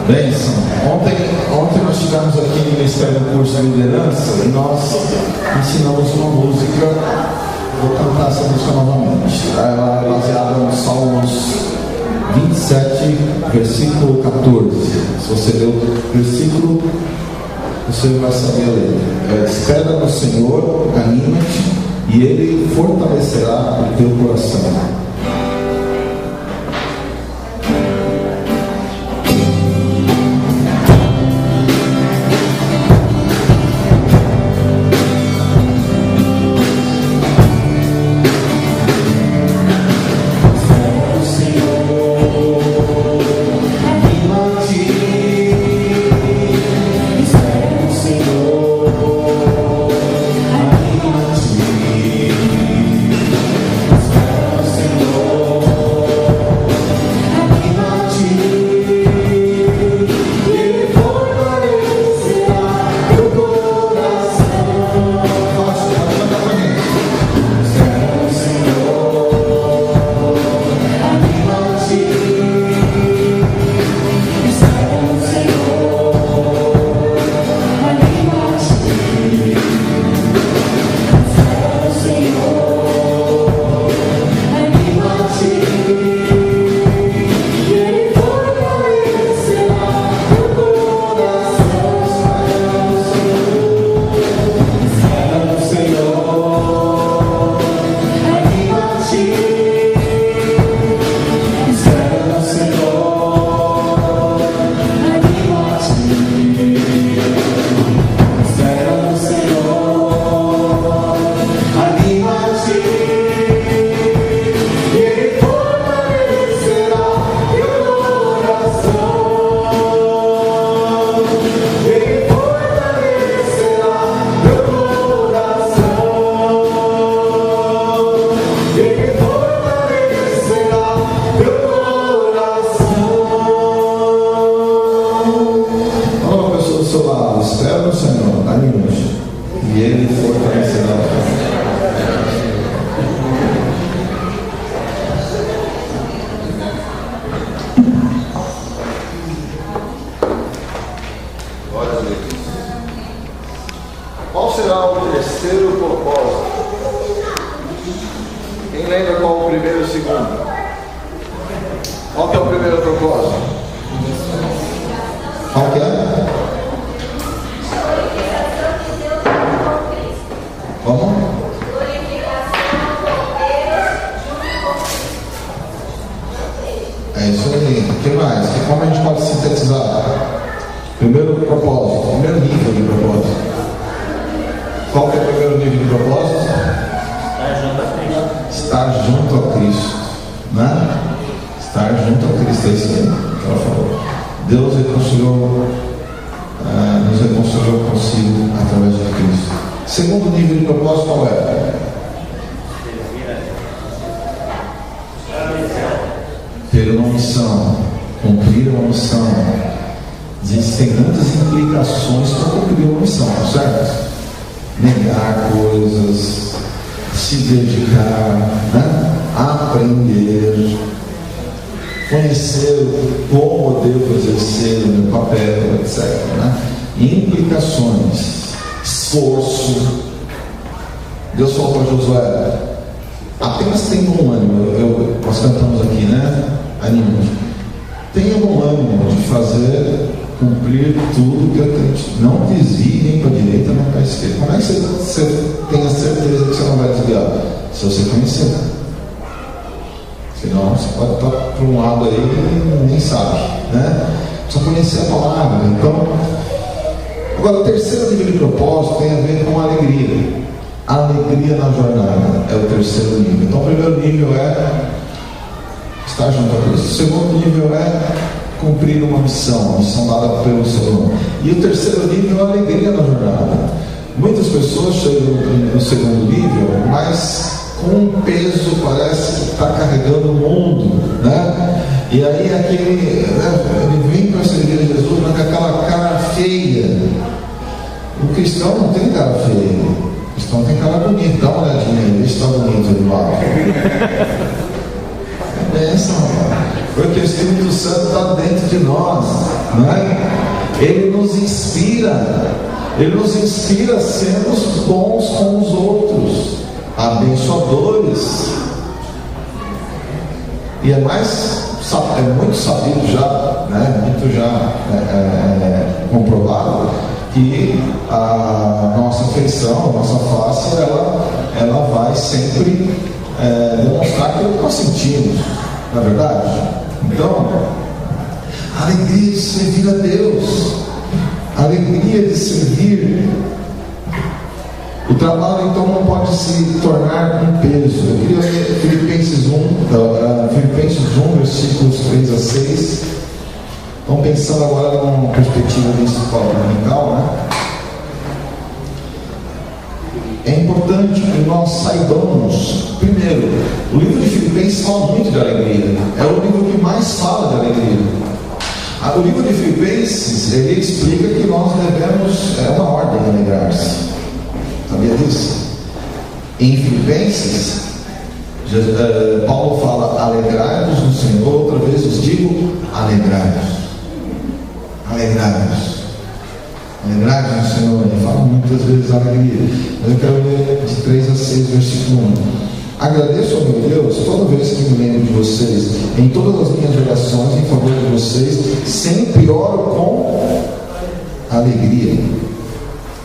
Benção. Ontem nós tivemos aqui no Ministério do Curso de Liderança e nós ensinamos uma música. Vou cantar essa música novamente. Ela é baseada no Salmos 27, versículo 14. Se você ler o versículo, você vai saber a letra. Espera no Senhor, anima-te, e Ele fortalecerá o teu coração. Qual será o terceiro propósito? Quem lembra qual o primeiro e o segundo? Qual que é o primeiro propósito? Qual que é? Vamos? É isso aí. O que mais? Como a gente pode sintetizar? Primeiro propósito, primeiro nível de propósito. Qual que é o primeiro nível de propósito? Estar junto a Cristo. Né? Estar junto a Cristo, é isso aí que ela falou. Deus nos reconciliou consigo através de Cristo. Segundo nível de propósito, qual é? Ter uma missão, cumprir uma missão. Existem muitas implicações para cumprir uma missão, certo? Negar coisas, se dedicar, né? Aprender, conhecer como eu devo exercer o meu papel, etc. Né? Implicações, esforço. Deus falou para Josué: apenas tenha bom ânimo. Nós cantamos aqui, né? Anima-te. Tenha bom ânimo de fazer, cumprir tudo que eu tenho. Não desvie nem para a direita nem para a esquerda. Como é que você tem a certeza que você não vai desviar? Se você conhecer. Senão você pode estar para um lado aí e nem sabe, né? Precisa conhecer a palavra. Então, agora o terceiro nível de propósito tem a ver com a alegria. A alegria na jornada é o terceiro nível. Então o primeiro nível é estar junto a Cristo. O segundo nível é cumprir uma missão dada pelo Senhor. E o terceiro nível é a alegria na jornada. Muitas pessoas chegam no segundo nível, mas com um peso, parece que está carregando o mundo, né? E aí ele vem para servir a Jesus, mas com aquela cara feia. O cristão não tem cara feia, o cristão tem cara bonita. Dá uma olhadinha aí, vê se está bonito ali lá. É bênção, porque o Espírito Santo está dentro de nós, Ele nos inspira a sermos bons com os outros, abençoadores. E é muito sabido já, muito já comprovado, que a nossa feição, a nossa face, ela vai sempre demonstrar aquilo que nós sentimos, não é verdade? Então, a alegria de servir a Deus, a alegria de servir. O trabalho então não pode se tornar um peso. Eu queria ler Filipenses 1, versículos 3 a 6. Então, pensando agora numa perspectiva de escola dominical, é importante que nós saibamos, primeiro, o livro de Filipenses fala muito de alegria, é o livro que mais fala de alegria. O livro de Filipenses, ele explica que nós devemos, é uma ordem de alegrar-se. Sabia disso? Em Filipenses, Paulo fala: alegrai-vos no Senhor. Outra vez os digo: alegrai-vos. Alegrai-vos. Alegrai-vos no Senhor. Ele fala muitas vezes alegria. Mas eu quero ler de 3 a 6, versículo 1. Agradeço ao meu Deus toda vez que me lembro de vocês, em todas as minhas orações em favor de vocês, sempre oro com alegria,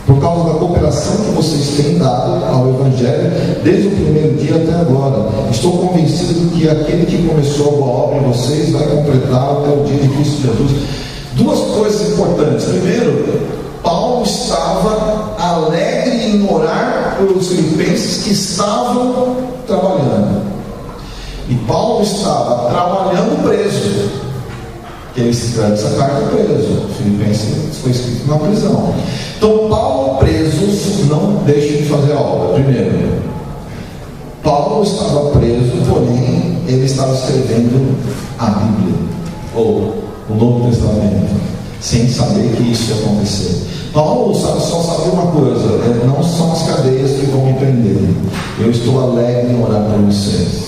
por causa da cooperação que vocês têm dado ao Evangelho desde o primeiro dia até agora. Estou convencido de que aquele que começou a boa obra em vocês vai completá-la até o dia de Cristo Jesus. Duas coisas importantes. Primeiro, Paulo estava alegre em orar pelos filipenses que estavam trabalhando. E Paulo estava trabalhando preso. Ele escreve essa carta preso. Filipenses foi escrito na prisão. Então, Paulo preso não deixa de fazer a obra. Primeiro, Paulo estava preso, porém ele estava escrevendo a Bíblia, ou o Novo Testamento, sem saber que isso ia acontecer. Paulo só sabia uma coisa: não são as cadeias que vão me prender. Eu estou alegre em orar por vocês.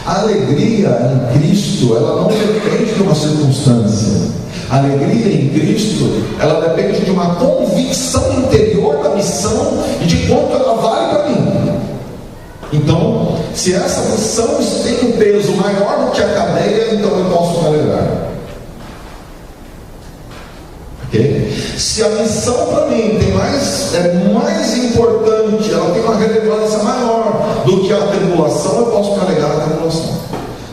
A alegria em Cristo, ela não depende de uma circunstância. A alegria em Cristo, ela depende de uma convicção interior da missão e de quanto ela vale para mim. Então, se essa missão tem um peso maior do que a cadeia, então eu posso me alegrar. Okay? Se a missão para mim é mais importante, ela tem uma relevância maior do que a tribulação, eu posso me alegrar na tribulação.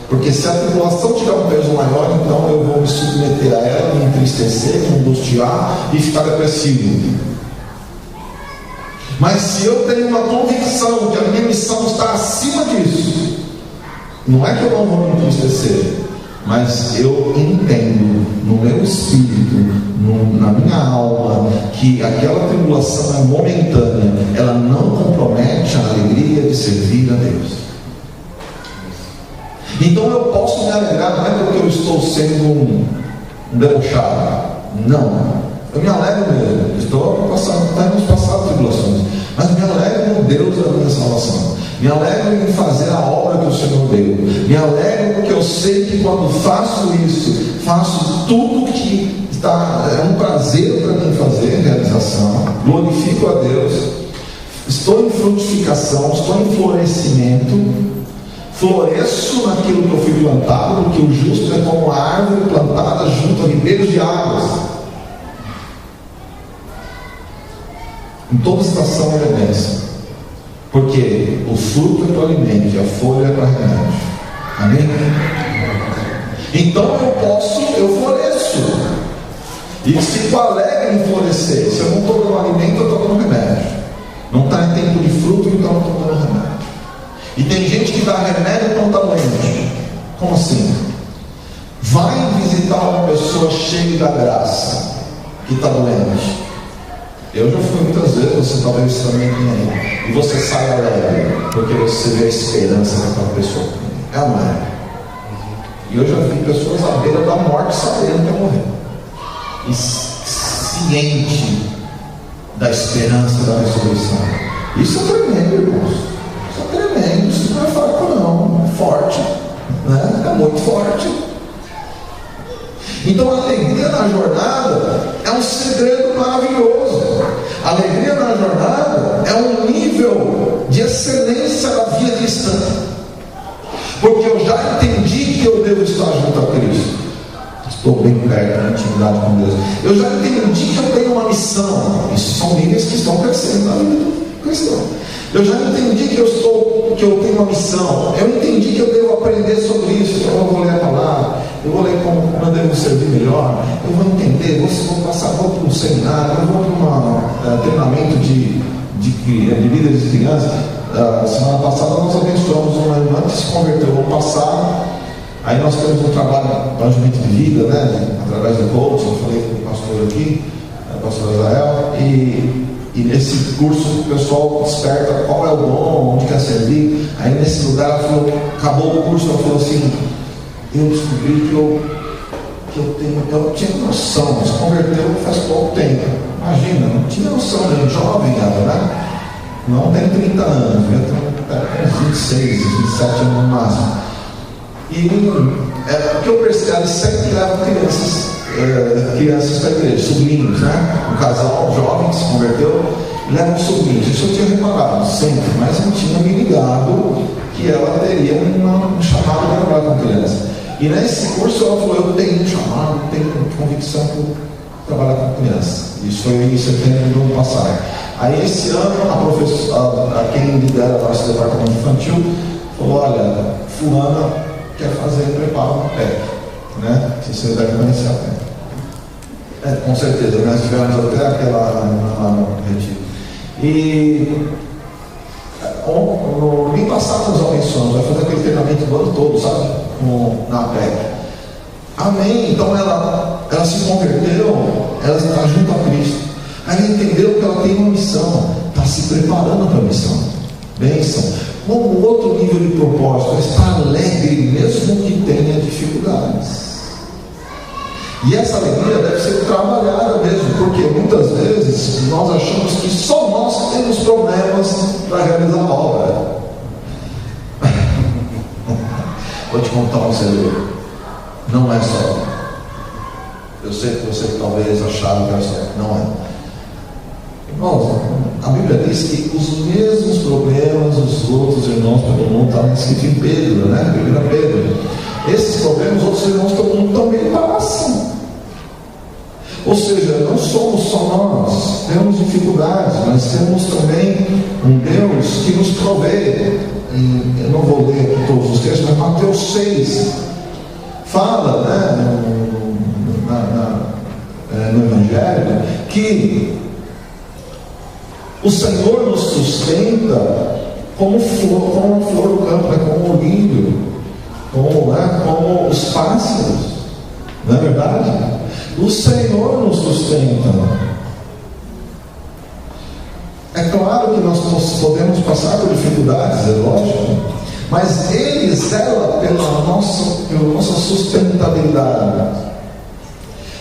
Porque se a tribulação tiver um peso maior, então eu vou me submeter a ela, me entristecer, me angustiar e ficar depressivo. Mas se eu tenho uma convicção que a minha missão está acima disso, não é que eu não vou me entristecer, mas eu entendo no meu espírito, na minha alma, que aquela tribulação é momentânea, ela não compromete a alegria de servir a Deus. Então eu posso me alegrar, não é porque eu estou sendo um debochado, não, eu me alegro mesmo, temos passado tribulações, mas me alegro no Deus da minha salvação, me alegro em fazer a obra que o Senhor deu, me alegro porque eu sei que quando faço isso, faço tudo que é um prazer para mim fazer, realização, glorifico a Deus, estou em frutificação, estou em florescimento, floresço naquilo que eu fui plantado, porque o justo é como a árvore plantada junto a ribeiros de águas. Em toda estação é bênção, porque o fruto é para alimento e a folha é para remédio. Amém? Então eu floresço. E fico alegre em florescer. Se eu não estou dando alimento, eu estou dando remédio. Não está em tempo de fruto, então eu estou dando remédio. E tem gente que dá remédio e não está doente. Como assim? Vai visitar uma pessoa cheia da graça que está doente. Eu já fui muitas vezes, você talvez também tenha aí. E você sai alegre, porque você vê a esperança daquela pessoa. É ou não é? E eu já vi pessoas à beira da morte sabendo que ia morrer. E ciente da esperança da ressurreição. Isso é tremendo, irmãos. Isso é tremendo. Isso não é fraco, não. É forte. Né? É muito forte. Então a alegria na jornada é um segredo maravilhoso. A alegria na jornada é um nível de excelência da via cristã, porque eu já entendi que eu devo estar junto a Cristo, estou bem perto da intimidade com Deus. Eu já entendi que eu tenho uma missão. Isso são níveis que estão crescendo na vida cristã. Eu já entendi que eu tenho uma missão. Eu entendi que eu devo aprender sobre isso. Eu vou ler a palavra, eu vou ler como eu devo servir melhor, eu vou entender, vou para um seminário, eu vou para um treinamento de líderes de crianças. Semana passada nós abençoamos uma irmã que se converteu no passado. Aí nós temos um trabalho de planejamento de vida, né? Através do coaching. Eu falei com o pastor aqui, o pastor Israel, e nesse curso o pessoal desperta qual é o dom, onde quer servir. Aí nesse lugar ela falou, acabou o curso, ela falou assim: eu descobri que eu tinha noção, se converteu faz pouco tempo. Imagina, não tinha noção, né? Jovem ela, né? Não tem 30 anos, eu tenho 26, 27 anos no máximo. E o que eu percebi, ela sempre leva crianças para a igreja, sobrinhos, né? Um casal jovem que se converteu, leva sobrinhos. Isso eu tinha reparado sempre, mas não tinha me ligado que ela teria um chamado para trabalhar com criança. E nesse curso ela falou: eu tenho um chamado, tenho convicção para trabalhar com criança. Isso foi em setembro do ano passado. Aí esse ano quem lidera o nosso departamento infantil falou: olha, fulana quer fazer preparo no PEC, né? Se você deve conhecer a PEC. Com certeza, nós tivemos até aquela lá no retiro. E no domingo passado nós abençoamos, vai fazer aquele treinamento do ano todo, sabe? Na PEC. Amém. Então ela se converteu, ela está junto a Cristo. Aí ela entendeu que ela tem uma missão, está se preparando para a missão. Bênção. Como outro nível de propósito, está alegre mesmo que tenha dificuldades. E essa alegria deve ser trabalhada mesmo, porque muitas vezes nós achamos que só nós temos problemas para realizar a obra. Vou te contar um segredo. Não é só. Eu sei que você talvez achava que era só. Não é. Irmãos, a Bíblia diz que os mesmos problemas os outros irmãos todo mundo estavam escritos em Pedro, né? Primeira Pedro. Esses problemas os outros irmãos todo mundo também passam. Ou seja, não somos só nós, temos dificuldades, mas temos também um Deus que nos provê. Eu não vou ler aqui todos os textos, mas Mateus 6 fala, né, no Evangelho, que o Senhor nos sustenta como uma flor do campo, né? Como o lírio, como os pássaros. Não é verdade? O Senhor nos sustenta. É claro que nós podemos passar por dificuldades, é lógico, mas Ele zela pela nossa sustentabilidade.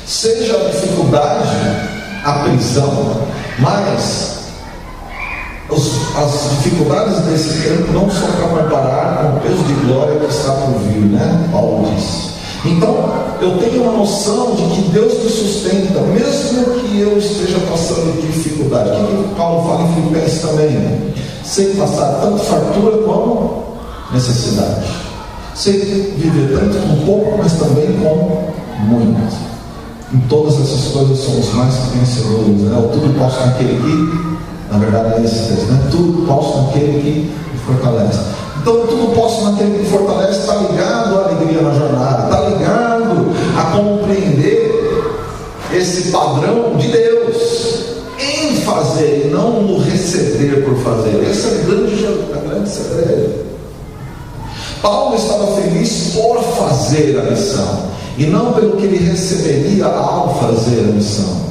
Seja a dificuldade, a prisão, mas as dificuldades desse tempo não são para comparar com o peso de glória que está por vir, né? Paulo disse. Então, eu tenho uma noção de que Deus me sustenta, mesmo que eu esteja passando dificuldade. O que Paulo fala em Filipenses também? Sei passar tanto fartura como necessidade. Sei viver tanto com pouco, mas também com muito. Em todas essas coisas somos mais que vencedores, né? Tudo posso naquele que, na verdade é esse texto, né? Tudo posso naquele que me fortalece. Então, tudo posso naquele que me fortalece está ligado à alegria na jornada, está ligado a compreender esse padrão de Deus em fazer e não no receber por fazer. Esse é o grande segredo. Paulo estava feliz por fazer a missão e não pelo que ele receberia ao fazer a missão.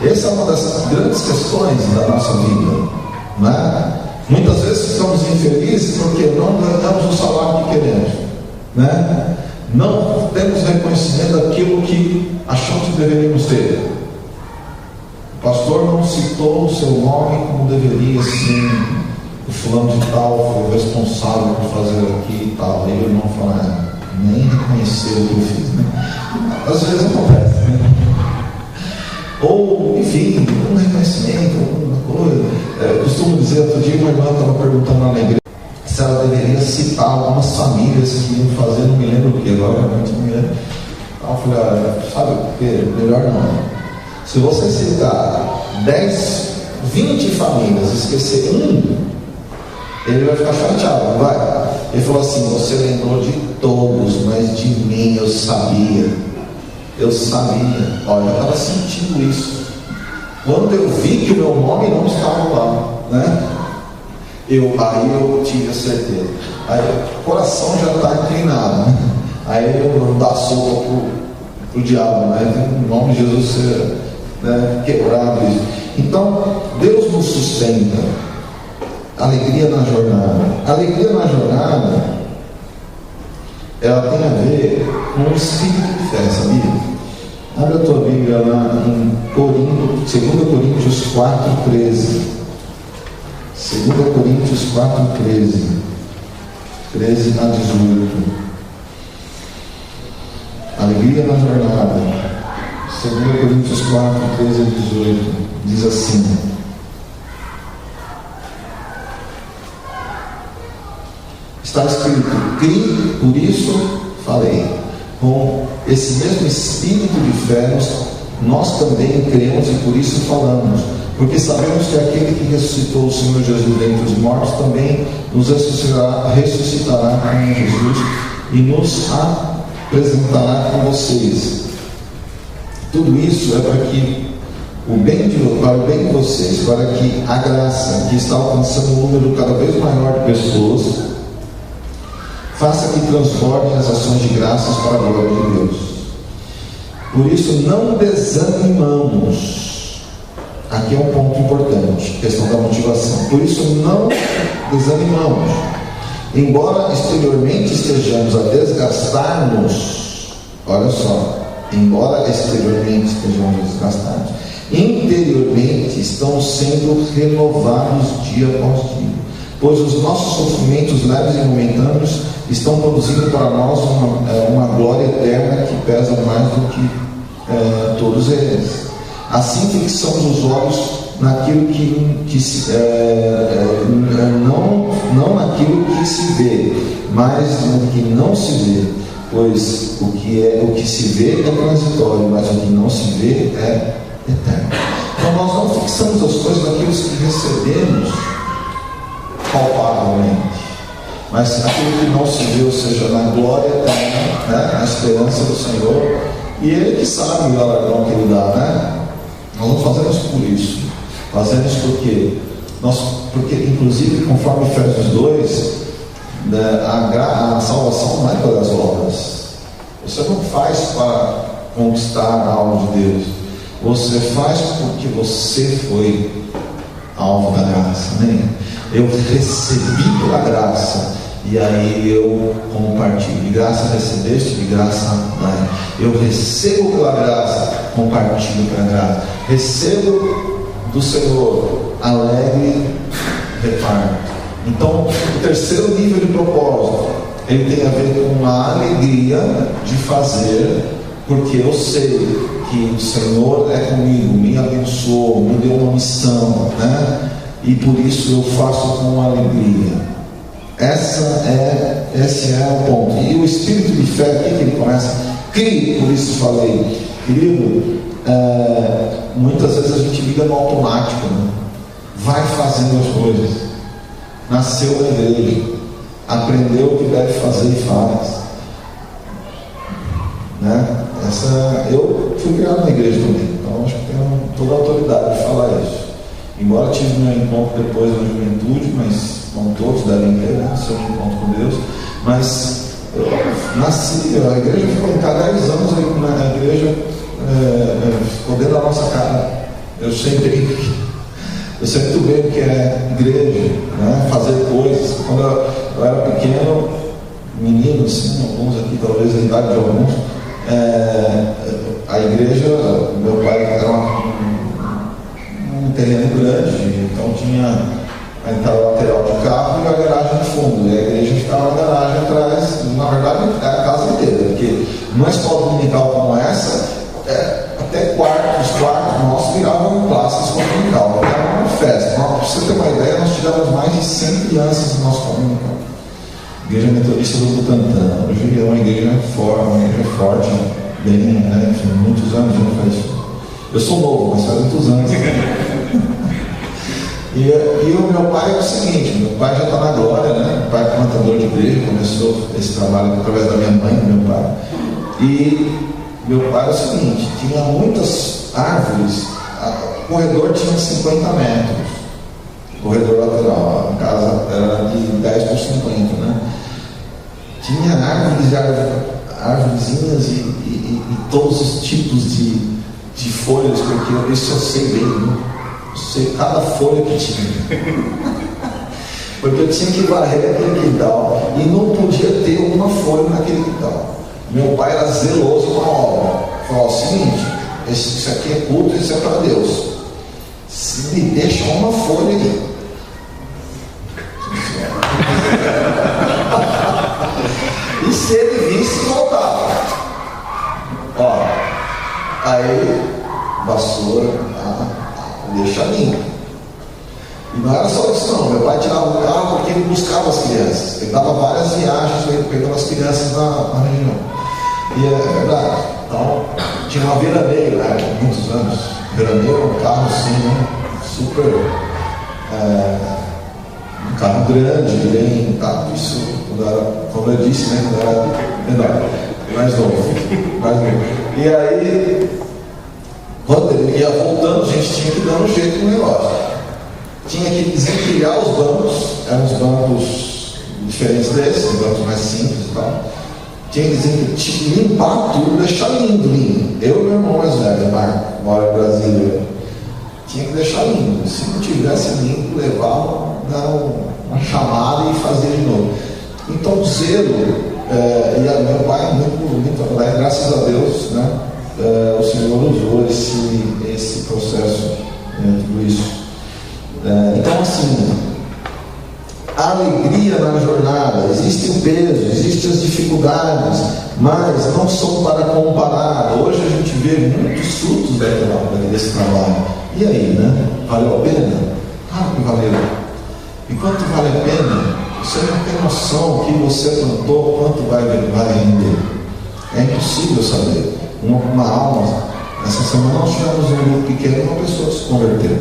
Essa é uma das grandes questões da nossa vida, não é? Muitas vezes ficamos infelizes porque não ganhamos o salário que queremos, né? Não temos reconhecimento daquilo que achamos que deveríamos ter. O pastor não citou o seu nome como deveria, sim. O fulano de tal foi o responsável por fazer aqui e tal. Aí o irmão fala, nem reconheceu o que eu fiz, né? Às vezes acontece, né? Ou, enfim, um reconhecimento, alguma coisa. Eu costumo dizer, outro dia uma irmã estava perguntando na igreja se ela deveria citar algumas famílias que iam fazer, não me lembro o que, agora realmente não me lembro. Então eu falei, sabe o que? Melhor não. Se você citar 10, 20 famílias e esquecer ele vai ficar chateado, não vai? Ele falou assim, você lembrou de todos, mas de mim eu sabia. Olha, eu estava sentindo isso. Quando eu vi que o meu nome não estava lá, né? Aí eu tive a certeza. Aí o coração já está inclinado, né? Aí eu não dá sopa pro diabo, né? Em nome de Jesus ser, né, quebrado isso. Então, Deus nos sustenta. Alegria na jornada. Alegria na jornada, ela tem a ver com o espírito de fé, sabia? Abre a tua Bíblia lá em 2 Coríntios 4,13. 2 Coríntios 4,13. 13 a 18. Alegria na jornada. 2 Coríntios 4, 13 a 18. Diz assim: está escrito, criei, por isso falei. Com esse mesmo espírito de fé, nós também cremos e por isso falamos, porque sabemos que aquele que ressuscitou o Senhor Jesus dentre os mortos também nos ressuscitará com Jesus e nos apresentará com vocês. Tudo isso é para o bem de vocês, para que a graça que está alcançando um número cada vez maior de pessoas faça que transbordem as ações de graças para a glória de Deus. Por isso não desanimamos. Aqui é um ponto importante, questão da motivação. Por isso não desanimamos. Embora exteriormente estejamos a desgastar-nos, olha só, embora exteriormente estejamos desgastados, interiormente estão sendo renovados dia após dia, pois os nossos sofrimentos leves e momentâneos estão produzindo para nós uma glória eterna que pesa mais do que todos eles. Assim fixamos os olhos naquilo não naquilo que se vê, mas no que não se vê, pois o que se vê é transitório, mas o que não se vê é eterno. Então nós não fixamos as coisas naquilo que recebemos palpavelmente, mas aquilo que não se vê, ou seja, na glória eterna, né? Na esperança do Senhor, e Ele que sabe o galardão que Ele dá, né? Nós não fazemos por isso, fazemos porque inclusive, conforme Efésios 2, né, a salvação não é pelas obras. Você não faz para conquistar algo de Deus, você faz porque você foi alvo da graça, né? Eu recebi pela graça, e aí eu compartilho. De graça recebeste, de graça dai. Eu recebo pela graça, compartilho pela graça. Recebo do Senhor, alegre, reparto. Então, o terceiro nível de propósito, ele tem a ver com a alegria de fazer, porque eu sei que o Senhor é comigo, me abençoou, me deu uma missão, né? E por isso eu faço com alegria. Esse é o ponto. E o espírito de fé, aqui que ele começa, crie, por isso falei, querido, muitas vezes a gente liga no automático, né? Vai fazendo as coisas. Nasceu na igreja, aprendeu o que deve fazer e faz, né? Eu fui criado na igreja também, então acho que tenho toda a autoridade de falar isso. Embora tive meu encontro depois da juventude, mas como todos devem ter, né, seu encontro com Deus, mas eu nasci, a igreja ficou em cada 10 anos, a igreja ficou dentro da nossa cara. Eu sei muito bem o que é igreja, né, fazer coisas. Quando eu era pequeno, menino, assim, alguns aqui, talvez a idade de alguns, a igreja, meu pai era um terreno grande, então tinha a entrada lateral do carro e a garagem no fundo, e a igreja ficava na garagem atrás. Na verdade é a casa inteira, porque numa escola dominical como essa, até os quartos nossos viravam classe de escola dominical, era uma festa. Para você ter uma ideia, nós tivemos mais de 100 crianças no nosso escola dominical. Igreja Metodista do Butantã, hoje é uma igreja forte, bem, né? Enfim, muitos anos já faz isso. Eu sou novo, mas faz muitos anos. E o meu pai é o seguinte, meu pai já está na glória, né? Meu pai é plantador de igreja, começou esse trabalho através da minha mãe e do meu pai. E meu pai é o seguinte, tinha muitas árvores, o corredor tinha 50 metros, corredor lateral, a casa era de 10 por 50, né? Tinha árvorezinhas e todos os tipos de folhas, porque isso eu sei bem, né? Eu sei cada folha que tinha. Porque eu tinha que varrer aquele quintal e não podia ter uma folha naquele quintal. Meu pai era zeloso com a obra. Falou o seguinte: isso aqui é culto, isso é para Deus. Se me deixa uma folha aí. E se ele visse, voltava. Ó, aí, vassoura, deixa limpo. E não era só isso não, meu pai tirava o carro porque ele buscava as crianças. Ele dava várias viagens pegando as crianças na região. E é verdade. Então, tinha uma veraneio, né, muitos anos. Veraneio, um carro assim, né, super, um carro grande, bem, tá, isso, como eu disse, né, quando era menor, mais novo. E aí, quando ele ia voltando, a gente tinha que dar um jeito no negócio. Tinha que desempilhar os bancos, eram uns bancos diferentes desses, bancos mais simples e tal. Tinha que limpar tudo, deixar lindo. Eu e meu irmão mais velho, Marco, mora em Brasília. Tinha que deixar lindo. Se não tivesse limpo, levava, dar uma chamada e fazer de novo. Então o zelo, e meu pai, muito, graças a Deus, né, o Senhor usou esse processo, tudo isso. Então assim, a alegria na jornada, existe o peso, existem as dificuldades, mas não são para comparar. Hoje a gente vê muitos frutos desse trabalho. E aí, né? Valeu a pena? Claro que valeu. E quanto vale a pena? Você não tem noção que você plantou, quanto vai render. É impossível saber. Uma alma, essa semana nós tivemos um grupo pequeno e uma pessoa se converteu.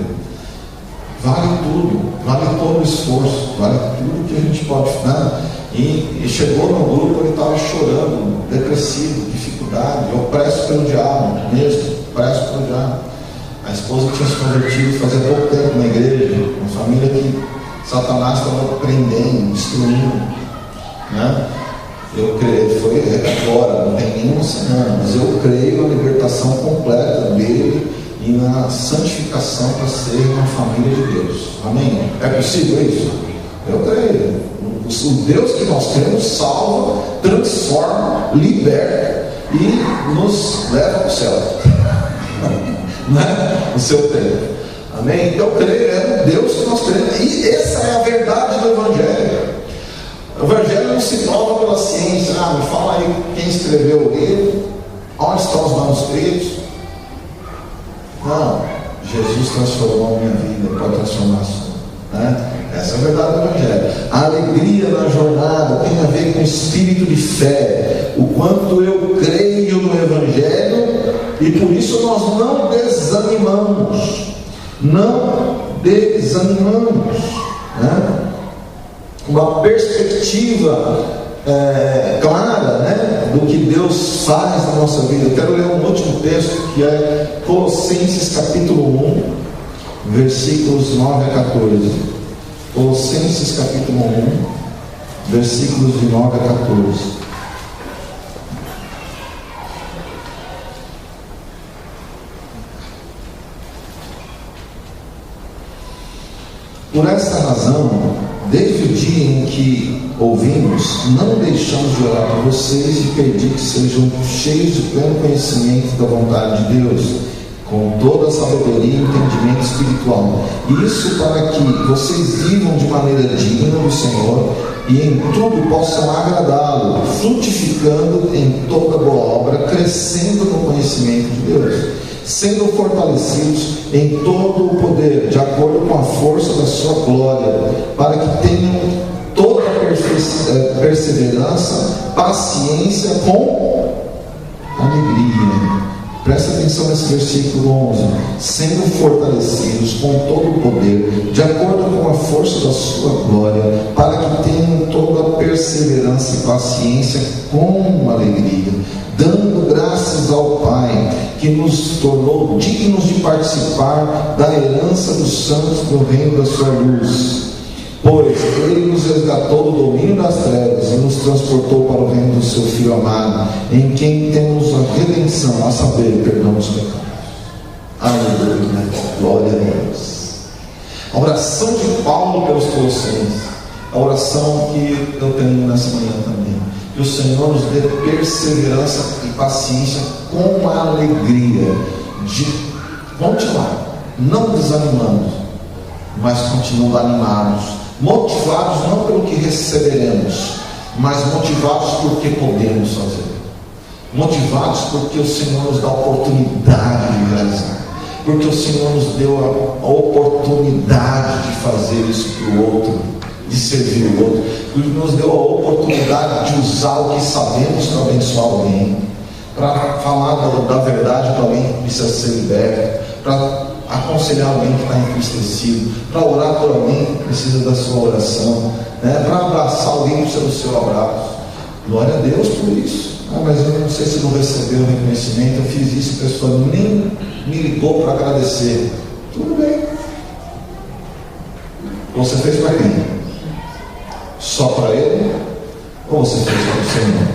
Vale tudo, vale todo o esforço, vale tudo que a gente pode, né? E chegou no grupo, ele estava chorando, depressivo, dificuldade, eu presto pelo diabo mesmo, presto pelo diabo. A esposa tinha se convertido fazia pouco tempo na igreja, uma família que Satanás estava prendendo, destruindo, né? Eu creio, foi agora, não tem nenhuma semana, mas eu creio na libertação completa dele e na santificação para ser uma família de Deus. Amém? É possível isso? Eu creio. O Deus que nós temos salva, transforma, liberta e nos leva para o céu. Né? No seu tempo. Amém? Então eu creio, é o Deus que nós cremos. E essa é a verdade do Evangelho. O Evangelho não se prova pela ciência. Me fala aí quem escreveu o livro, onde estão os manuscritos. Não, Jesus transformou a minha vida, pode transformar a sua, né? Essa é a verdade do Evangelho. A alegria na jornada tem a ver com espírito de fé, o quanto eu creio no Evangelho, e por isso nós não desanimamos, né? Uma perspectiva clara, né, do que Deus faz na nossa vida. Eu quero ler um último texto que é Colossenses capítulo 1, versículos 9 a 14. Colossenses capítulo 1, versículos de 9 a 14. Por esta razão, desde o dia em que ouvimos, não deixamos de orar por vocês e pedir que sejam cheios de pleno conhecimento da vontade de Deus, com toda a sabedoria e entendimento espiritual. Isso para que vocês vivam de maneira digna do Senhor, e em tudo possam agradá-lo, frutificando em toda boa obra, crescendo no conhecimento de Deus, sendo fortalecidos em todo o poder, de acordo com a força da sua glória, para que tenham toda a perseverança, paciência com alegria. Presta atenção nesse versículo 11: sendo fortalecidos com todo o poder, de acordo com a força da sua glória, para que tenham toda a perseverança e paciência com alegria, dando graças ao Pai, que nos tornou dignos de participar da herança dos santos do reino da sua luz. Pois Ele nos resgatou do domínio das trevas e nos transportou para o reino do seu Filho amado, em quem temos a redenção, a saber, perdão dos pecados. Aleluia, glória a Deus. A oração de Paulo pelos Colossenses, a oração que eu tenho nessa manhã também, que o Senhor nos dê perseverança e paciência com a alegria de continuar, não desanimando, mas continuando animados, motivados não pelo que receberemos, mas motivados porque podemos fazer, motivados porque o Senhor nos dá a oportunidade de realizar, porque o Senhor nos deu a oportunidade de fazer isso para o outro, de servir o outro, porque nos deu a oportunidade de usar o que sabemos para abençoar alguém, para falar da verdade para alguém que precisa ser liberto, para aconselhar alguém que está entristecido, para orar por alguém que precisa da sua oração, né? Para abraçar alguém que precisa do seu abraço. Glória a Deus por isso. Mas eu não sei se não recebeu o reconhecimento. Eu fiz isso, a pessoa nem me ligou para agradecer. Tudo bem. Você fez para quem? Só para Ele? Ou você fez para o Senhor?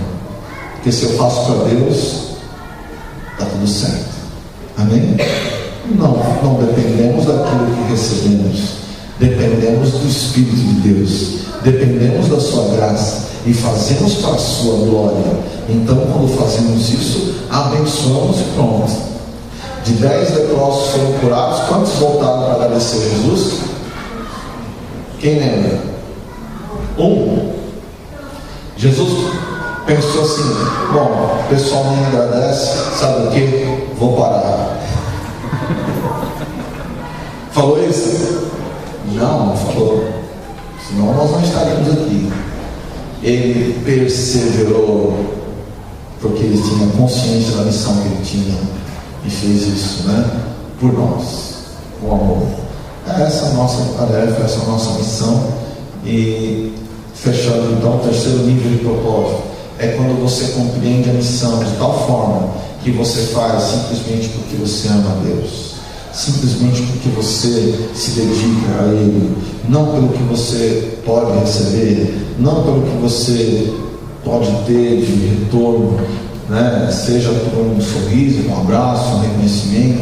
Porque se eu faço para Deus, está tudo certo. Amém? Não dependemos daquilo que recebemos, dependemos do Espírito de Deus, dependemos da sua graça e fazemos para a sua glória. Então, quando fazemos isso, abençoamos e pronto. De 10 leprosos foram curados, quantos voltaram para agradecer a Jesus? Quem lembra? 1. Jesus pensou assim: bom, o pessoal nem agradece, sabe o que? Vou parar. Falou isso? Não falou. Senão nós não estaríamos aqui. Ele perseverou, porque ele tinha consciência da missão que ele tinha, e fez isso, né? Por nós, com amor. Essa é a nossa tarefa, essa é a nossa missão. E fechando então o terceiro nível de propósito, é quando você compreende a missão de tal forma que você faz simplesmente porque você ama a Deus, simplesmente porque você se dedica a Ele, não pelo que você pode receber, não pelo que você pode ter de retorno, né? Seja por um sorriso, um abraço, um reconhecimento,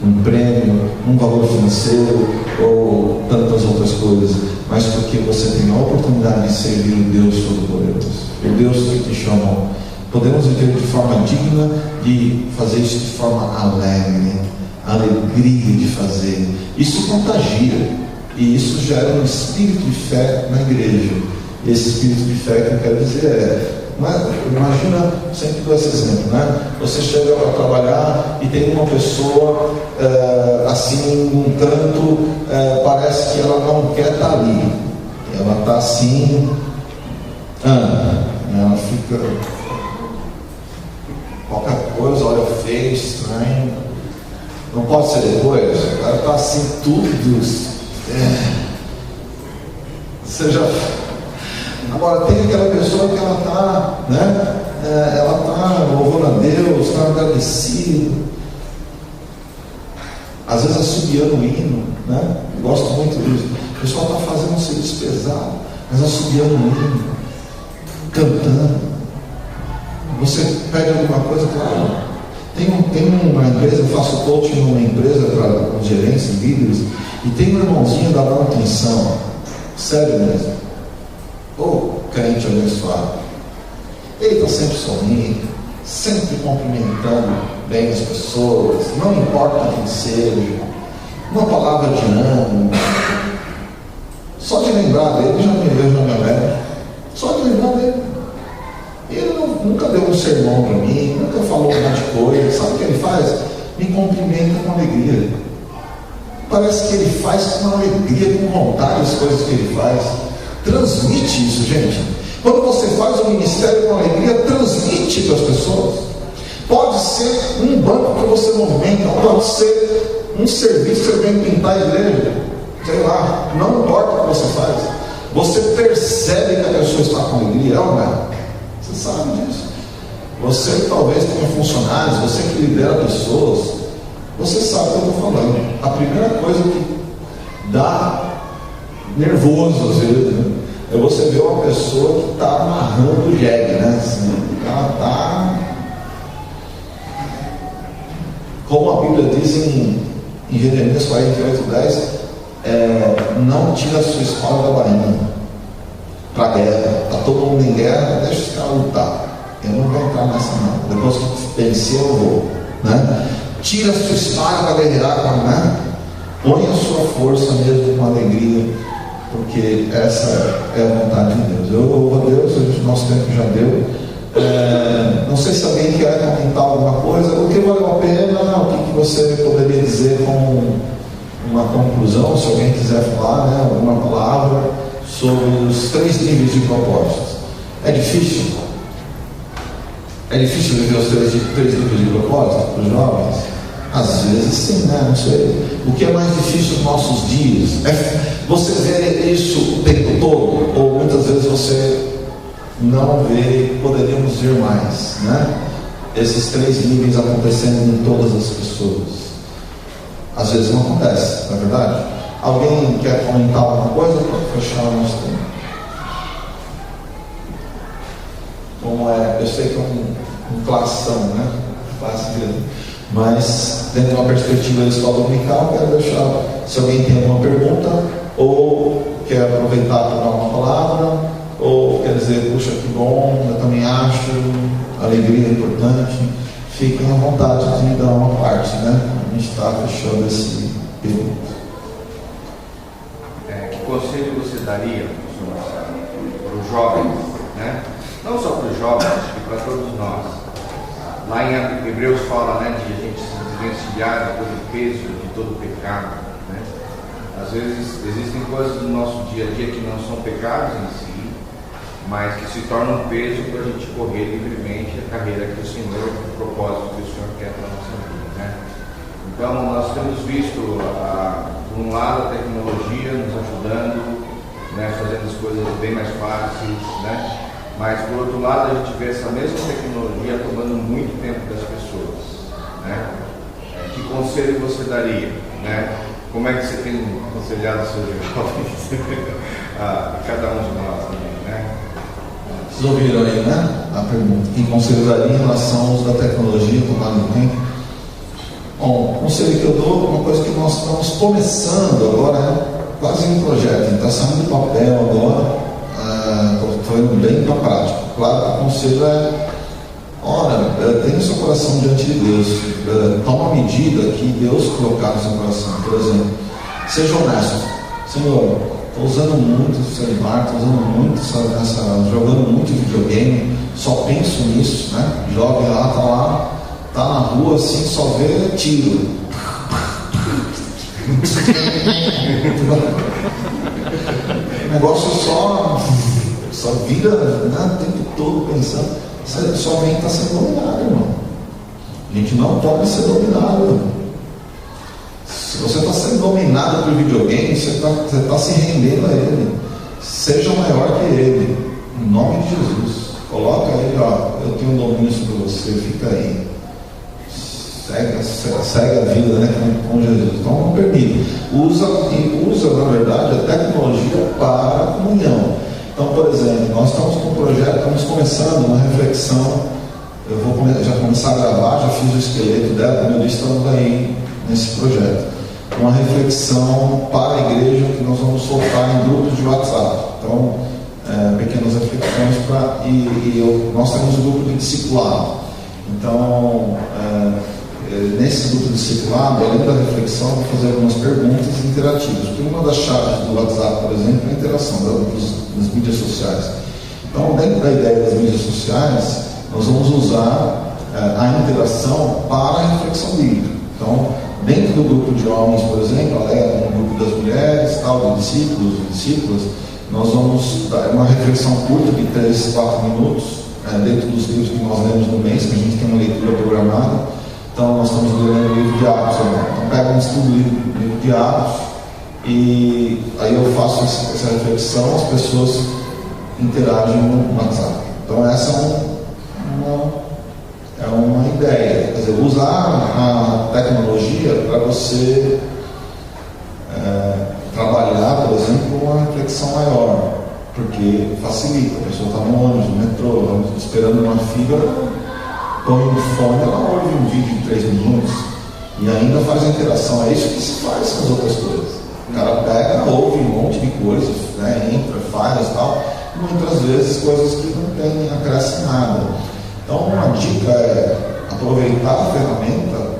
um prêmio, um valor financeiro ou tantas outras coisas, mas porque você tem a oportunidade de servir o Deus Todo-Poderoso, o Deus que te chamou. Podemos viver de forma digna de fazer isso de forma alegre, alegria de fazer. Isso contagia e isso gera um espírito de fé na igreja. E esse espírito de fé que eu quero dizer imagina, sempre dou esse exemplo, né? Você chega para trabalhar e tem uma pessoa assim, num canto, parece que ela não quer estar ali, ela está assim, ela fica qualquer coisa, olha feio, estranho, não pode ser depois, o cara está assim tudo, você já... Agora tem aquela pessoa que ela está, né? Ela está louvando a Deus, está agradecido, às vezes assobiando o hino, né? Eu gosto muito disso. O pessoal está fazendo um serviço pesado, mas assobiando o hino, cantando. Você pede alguma coisa, claro. Tem uma empresa, eu faço coaching numa empresa para gerentes e líderes, e tem um irmãozinho da manutenção, sério mesmo. Crente abençoado, ele está sempre sorrindo, sempre cumprimentando bem as pessoas, não importa quem seja, uma palavra de ânimo, só de lembrar dele já me alegro. sermão para mim, nunca falou um monte de coisa. Sabe o que ele faz? Me cumprimenta com alegria. Parece que ele faz com alegria, com vontade as coisas que ele faz. Transmite isso, gente. Quando você faz o ministério com alegria, transmite para as pessoas. Pode ser um banco que você movimenta, pode ser um serviço que você vem pintar a igreja, sei lá, não importa o que você faz, você percebe que a pessoa está com alegria, é ou não é? Você sabe disso. Você talvez tenha funcionários, você que lidera pessoas, você sabe o que eu estou falando. A primeira coisa que dá nervoso às vezes, né, é você ver uma pessoa que está amarrando o jegue, né? Assim, ela está, como a Bíblia diz em Jeremias 48:10, não tira a sua espada da bainha para a guerra. Está todo mundo em guerra, deixa os caras lutar. Eu não vou entrar nessa não. Depois que vencer eu vou, né? Tira a sua espada para guerrear, né? Põe a sua força mesmo com alegria, porque essa é a vontade de Deus. Eu louvo a Deus, o nosso tempo já deu. Não sei se alguém quer comentar alguma coisa, o que valeu a pena, o que você poderia dizer como uma conclusão, se alguém quiser falar, né, alguma palavra sobre os 3 níveis de propósitos. É difícil? É difícil viver os 3 níveis de propósito para os jovens? Às vezes sim, né? Não sei. O que é mais difícil nos nossos dias? É você ver isso o tempo todo? Ou muitas vezes você não vê, poderíamos ver mais, né? Esses 3 níveis acontecendo em todas as pessoas. Às vezes não acontece, não é verdade? Alguém quer comentar alguma coisa para fechar o nosso tempo? Como eu sei que é um classão, né? Classe grande. Mas, dentro de uma perspectiva da escola dominical, quero deixar, se alguém tem alguma pergunta, ou quer aproveitar para dar uma palavra, ou quer dizer, puxa, que bom, eu também acho, alegria é importante, fiquem à vontade de dar uma parte, né? A gente está fechando esse período. Que conselho você daria, professor Marcelo, para os jovens, né? Não só para os jovens, acho que para todos nós. Lá em Hebreus fala, né, de a gente se desvencilhar de todo o peso, de todo o pecado, né? Às vezes existem coisas no nosso dia a dia que não são pecados em si, mas que se tornam um peso para a gente correr livremente a carreira que o Senhor, o propósito que o Senhor quer para a nossa vida, né? Então nós temos visto, por um lado, a tecnologia nos ajudando, né, fazendo as coisas bem mais fáceis, né? Mas, por outro lado, a gente vê essa mesma tecnologia tomando muito tempo das pessoas, né? Que conselho você daria, né? Como é que você tem aconselhado os seus jovens? Cada um de nós também, né? Vocês ouviram aí, né? A pergunta. Que conselho daria em relação ao uso da tecnologia tomado tempo? Bom, o conselho que eu dou é uma coisa que nós estamos começando agora, né? Quase um projeto, está saindo do papel agora. Estou indo bem para a prática. Claro que o conselho tenha o seu coração diante de Deus, toma a medida que Deus colocar no seu coração. Por exemplo, seja honesto. Senhor, estou usando muito o celular, estou usando muito, jogando muito videogame, só penso nisso, né? Jovem lá, tá na rua assim, só vê tiro. O negócio só vira, né, o tempo todo pensando. Sua mente está sendo dominada, irmão. A gente não pode ser dominado. Se você está sendo dominado por videogame, você está se rendendo a ele. Seja maior que ele. Em nome de Jesus. Coloca ele, eu tenho domínio sobre você, fica aí. Segue a vida, né, com Jesus. Então não permite. Usa, na verdade, a tecnologia para a comunhão. Então, por exemplo, nós estamos com um projeto, estamos começando uma reflexão. Eu vou já começar a gravar, já fiz o esqueleto dela, como eu disse, estamos aí nesse projeto. Uma reflexão para a igreja que nós vamos soltar em grupos de WhatsApp. Então, pequenas reflexões nós temos um grupo de discipulado. Então, nesse grupo de discipulado, além da reflexão, vou fazer algumas perguntas interativas. Porque uma das chaves do WhatsApp, por exemplo, é a interação das mídias sociais. Então, dentro da ideia das mídias sociais, nós vamos usar a interação para a reflexão bíblica. Então, dentro do grupo de homens, por exemplo, no grupo das mulheres, tal, de discípulos e discípulas, nós vamos dar uma reflexão curta de 3, 4 minutos, dentro dos livros que nós lemos no mês, que a gente tem uma leitura programada. Então, nós estamos lendo o livro de Atos agora. Então, pega um estudo do livro de Atos, e aí eu faço essa reflexão, as pessoas interagem no WhatsApp. Então, essa é uma ideia. Quer dizer, usar a tecnologia para você trabalhar, por exemplo, uma reflexão maior, porque facilita. A pessoa está no ônibus, no metrô, esperando uma fila, põe no fone, ela ouve um vídeo de 3 minutos e ainda faz a interação. É isso que se faz com as outras coisas. O cara pega, ouve um monte de coisas, entra, faz e tal, e muitas vezes coisas que não tem, acrescem nada. Então, uma dica é aproveitar a ferramenta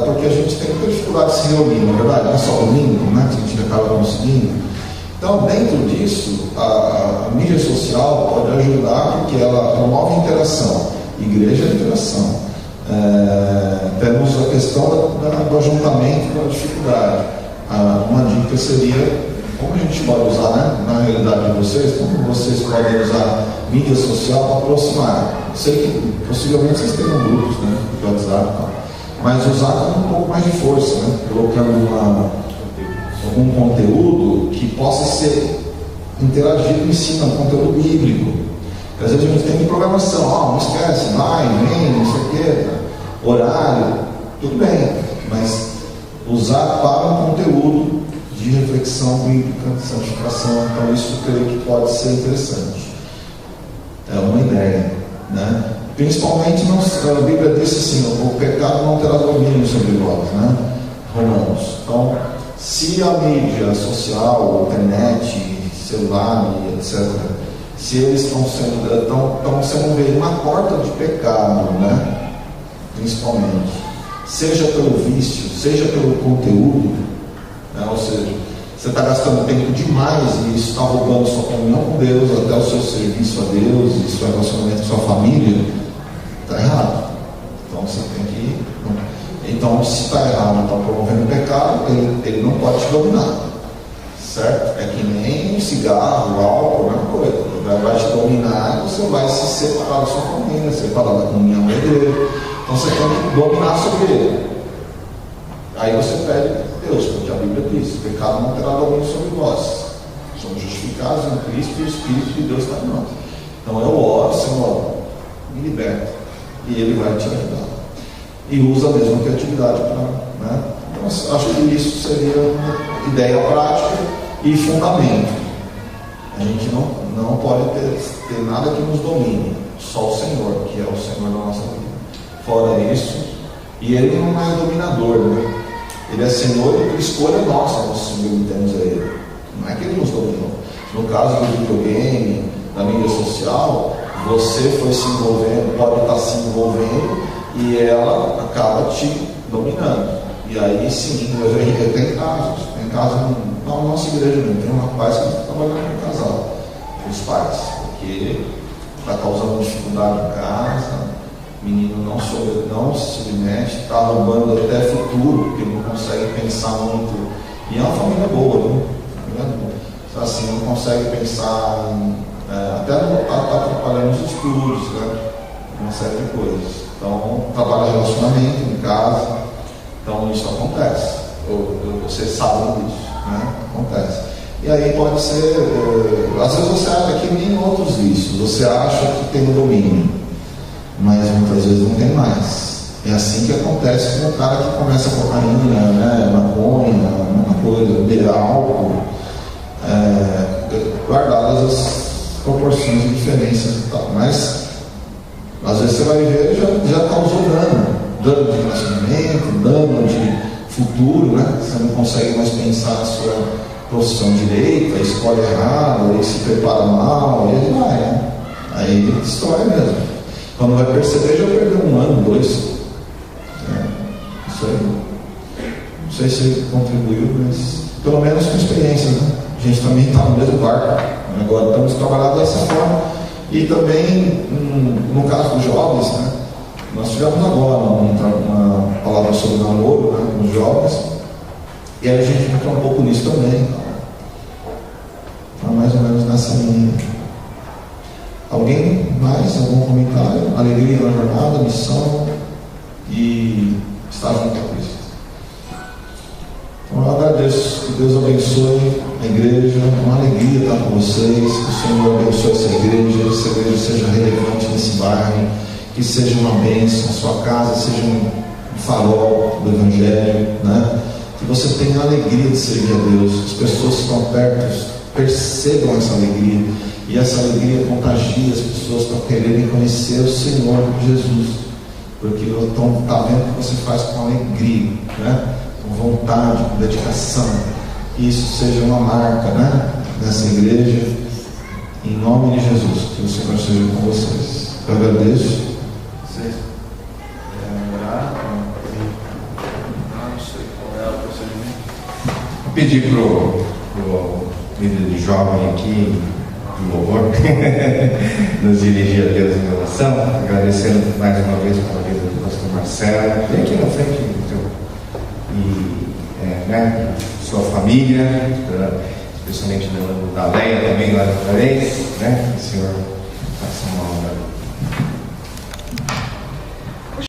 porque a gente tem muita dificuldade de se reunir, na verdade, não é só domingo, que a gente acaba conseguindo. Então, dentro disso, a mídia social pode ajudar porque ela promove interação. Igreja é interação. Temos a questão do ajuntamento da dificuldade. Uma dica seria, como a gente pode usar, na realidade de vocês, como vocês podem usar mídia social para aproximar. Sei que possivelmente vocês tenham grupos, de WhatsApp, mas usar com um pouco mais de força, colocando algum conteúdo que possa ser interagido em cima, um conteúdo bíblico. Às vezes a gente tem programação, não esquece, vai, vem, não sei o quê, horário, tudo bem, mas usar para um conteúdo de reflexão bíblica, de santificação, então isso eu creio que pode ser interessante. É uma ideia, Principalmente, a Bíblia diz assim, o pecado não terá domínio sobre vós, Romanos. Então, se a mídia social, internet, celular, etc., se eles estão sendo uma porta de pecado, principalmente, seja pelo vício, seja pelo conteúdo, ou seja, você está gastando tempo demais e isso está roubando sua comunhão com Deus, até o seu serviço a Deus e seu relacionamento com sua família, está errado. Então você tem que. Então, se está errado, está promovendo pecado, ele não pode te dominar. Certo? É que nem cigarro, álcool, a mesma coisa. Ele vai te dominar e você vai se separar da sua família, separar da comunhão da igreja. Então você tem que dominar sobre ele. Aí você pede Deus, porque a Bíblia diz: o pecado não terá domínio sobre nós. Somos justificados em Cristo e o Espírito de Deus está em nós. Então eu oro, Senhor, me liberta. E Ele vai te ajudar. E usa a mesma criatividade para. Então acho que isso seria uma ideia prática e fundamento. A gente não pode ter nada que nos domine, só o Senhor, que é o Senhor da nossa vida. Fora isso, e Ele não é dominador, Ele é Senhor e por escolha nossa nós submetemos a Ele. Não é que Ele nos dominou. No caso do videogame, da mídia social, você foi se envolvendo, pode estar se envolvendo e ela acaba te dominando. E aí sim, tem casos na nossa igreja mesmo, tem um rapaz que está trabalhando com casal, com os pais, porque está causando dificuldade em casa, o menino não se submete, está roubando até futuro, porque não consegue pensar muito. E é uma família boa, assim, não consegue pensar em, até está atrapalhando os estudos, uma série de coisas. Então, trabalha relacionamento em casa. Então isso acontece, vocês sabem disso, acontece. E aí pode ser, às vezes você acha que nem outros vícios, você acha que tem um domínio, mas muitas vezes não tem mais. É assim que acontece com o cara que começa a cocaína, maconha, a mesma coisa, beber álcool, guardadas as proporções de diferença e tal. Mas às vezes você vai ver já causou dano de relacionamento, dano de futuro, Você não consegue mais pensar na sua profissão direita, escolhe errado, aí se prepara mal, e ele vai, Aí ele destrói mesmo. Quando vai perceber, já perdeu 1 ano, 2. Isso aí. Não sei se contribuiu, mas pelo menos com experiência, A gente também está no mesmo barco. Agora estamos trabalhando dessa forma. E também no caso dos jovens, né, nós tivemos agora uma palavra sobre namoro, né, com os jovens, e aí a gente entra um pouco nisso também. Então, mais ou menos nessa linha. Alguém mais? Algum comentário? Alegria na jornada, missão e estar junto a Cristo. Então eu agradeço, que Deus abençoe a igreja, uma alegria estar com vocês, que o Senhor abençoe essa igreja seja relevante nesse bairro, que seja uma bênção, a sua casa seja um farol do Evangelho, né? Que você tenha a alegria de servir a Deus, as pessoas que estão perto percebam essa alegria, e essa alegria contagia as pessoas para quererem conhecer o Senhor Jesus, porque está vendo o que você faz com alegria, né? Com vontade, com dedicação, que isso seja uma marca, né, nessa igreja, em nome de Jesus, que o Senhor seja com vocês. Eu agradeço. Vocês querem orar? Não sei qual é o procedimento. Vou pedir para o líder de jovem aqui, do louvor, nos dirigir a Deus em oração, agradecendo mais uma vez pela vida do pastor Marcelo. Vem aqui na frente, né, sua família, especialmente da Leia também lá de Juarez, né? Que o Senhor faça uma obra